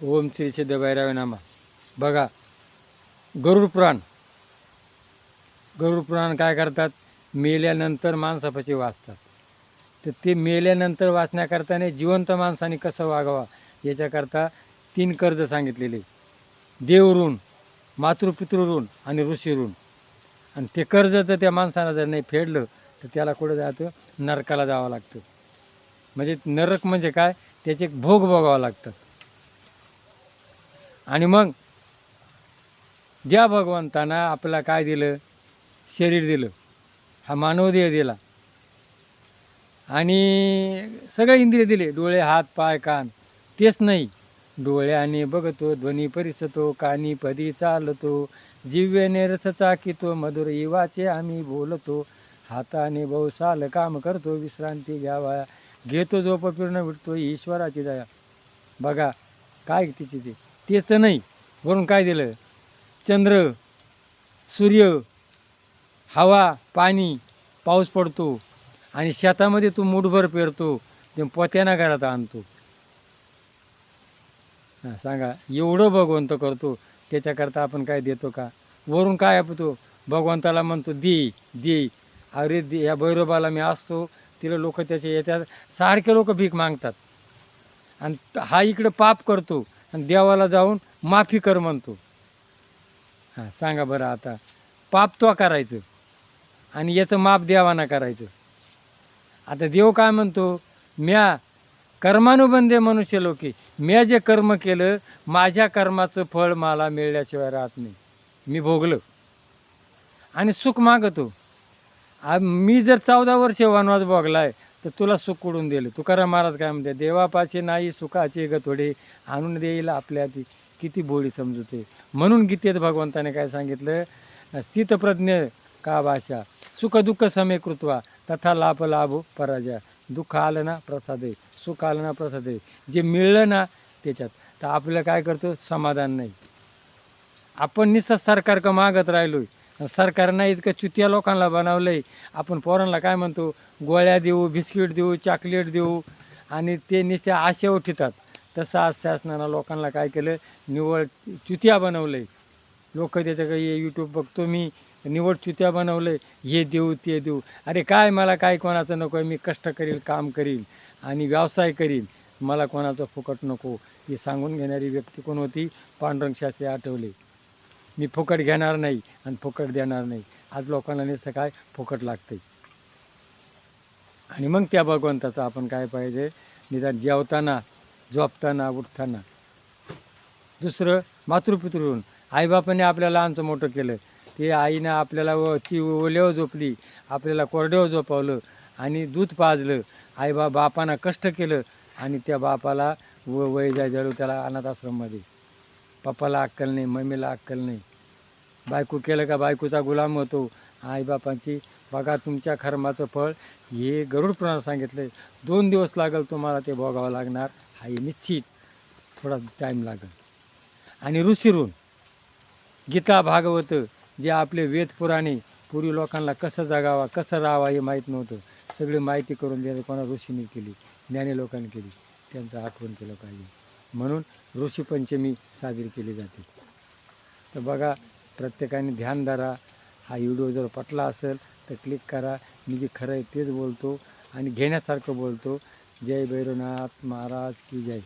ओम श्री सिद्धभैरव नामा. बघा, गरुड पुराण काय करतात, मेल्यानंतर माणसापाशी वाचतात. तर ते मेल्यानंतर वाचण्याकरताने जिवंत माणसाने कसं वागावा याच्याकरता 3 कर्ज सांगितलेले: देव ऋण, मातृपितृ ऋण आणि ऋषी ऋण. आणि ते कर्ज जर त्या माणसाला जर नाही फेडलं तर त्याला कुठं जातं, नरकाला जावं लागतं. म्हणजे नरक म्हणजे काय, त्याचे भोग भोगावं लागतात. आणि मग ज्या भगवंतानं आपल्याला काय दिलं, शरीर दिलं, हा मानवदेह दिला आणि सगळे इंद्रिय दिले, डोळे, हात, पाय, कान. तेच नाही, डोळ्याने बघतो, ध्वनी परिसतो, कानी पदी चालतो, जिव्याने रस चाकितो, मधुर इवाचे आम्ही बोलतो, हाताने बहुसाल काम करतो, विश्रांती घ्यावा घेतो, झोप फिरणं विटतो, ईश्वराची दया. बघा काय तिची तेच नाही, वरून काय दिलं, चंद्र, सूर्य, हवा, पाणी, पाऊस पडतो आणि शेतामध्ये तू मुठभर पेरतो, ते पोत्याना घरात आणतो. हां सांगा, एवढं भगवंत करतो, त्याच्याकरता आपण काय देतो का? वरून काय आपतो, भगवंताला म्हणतो दे दे. अरे दे, या भैरोबाला मी असतो, तिला लोक त्याचे येतात, सारखे लोक भीक मागतात. आणि हा इकडं पाप करतो आणि देवाला जाऊन माफी कर म्हणतो. हां सांगा बरं, आता पाप तो करायचं आणि याचं माप देवाना करायचं. आता देव काय म्हणतो, म्या कर्मानुबंधे मनुष्य लोके, म्या जे कर्म केलं, माझ्या कर्माचं फळ मला मिळल्याशिवाय राहत नाही. मी भोगलं आणि सुख मागतो. मी जर 14 वर्ष वनवास भोगलाय तर तुला सुख कुठून दिलं? तुकाराम महाराज काय म्हणते, देवापाशी नाही सुखाचे ग थोडे, आणून देईल आपल्या ती किती बोळी समजते. म्हणून गीतेत भगवंताने काय सांगितलं, स्थितप्रज्ञ का भाषा, सुख दुःख समे कृत्वा तथा लाभ लाभो पराजय. दुःख आलं ना प्रसादे, सुख आलं ना प्रसादे. जे मिळलं ना त्याच्यात, तर आपल्याला काय करतो, समाधान नाही. आपण नुसतं सरकार का मागत राहिलोय. सरकारनं इतकं चुतिया लोकांना बनवलं आहे. आपण पोरांना काय म्हणतो, गोळ्या देऊ, बिस्किट देऊ, चॉकलेट देऊ आणि ते नुसते आशा उठतात. तसं आज शासनानं लोकांना काय केलं, निवड चुतिया बनवलं आहे. लोक त्याचं काही यूट्यूब बघतो मी, निवड चुत्या बनवलं आहे, हे देऊ ते देऊ. अरे काय, मला काय कोणाचं नको आहे, मी कष्ट करील, काम करील आणि व्यवसाय करील, मला कोणाचं फुकट नको. हे सांगून घेणारी व्यक्ती कोण होती, पांडुरंग शास्त्री आठवले. मी फुकट घेणार नाही आणि फुकट देणार नाही. आज लोकांना नुसतं काय फुकट लागतं आहे. आणि मग त्या भगवंताचं आपण काय पाहिजे, निदान जेवताना, झोपताना, उठताना. दुसरं मातृपितृ, आईबापाने आपल्याला लहानचं मोठं केलं, ते आईनं आपल्याला ती ओल्यावर झोपली, आपल्याला कोरड्यावर झोपवलं आणि दूध पाजलं. बापानं कष्ट केलं आणि त्या बापाला वय जाऊ त्याला अनाथ आश्रममध्ये. पप्पाला अक्कल नाही, मम्मीला अक्कल नाही. बायको केलं का बायकोचा गुलाम होतो. आईबापांची बघा, तुमच्या कर्माचं फळ हे गरुड पुराणात सांगितलं आहे. 2 दिवस लागेल तुम्हाला ते भोगावं लागणार, हा निश्चित. थोडा टाईम लागेल. आणि ऋषीऋण, गीता, भागवत, जे आपले वेद पुराणे, पूर्वी लोकांना कसं जगावा, कसं राहावा हे माहीत नव्हतं. सगळी माहिती करून द्यायला कोणा ऋषीने केली, ज्ञानी लोकांनी केली. त्यांचं आठवण केलं पाहिजे. म्हणून ऋषीपंचमी साजरी केली जाते. तर बघा, प्रत्येकाने ध्यान धरा. हा व्हिडिओ जर पटला असेल तर क्लिक करा. मी जे खरं आहे तेच बोलतो आणि घेण्यासारखं बोलतो. जय भैरवनाथ महाराज की जय.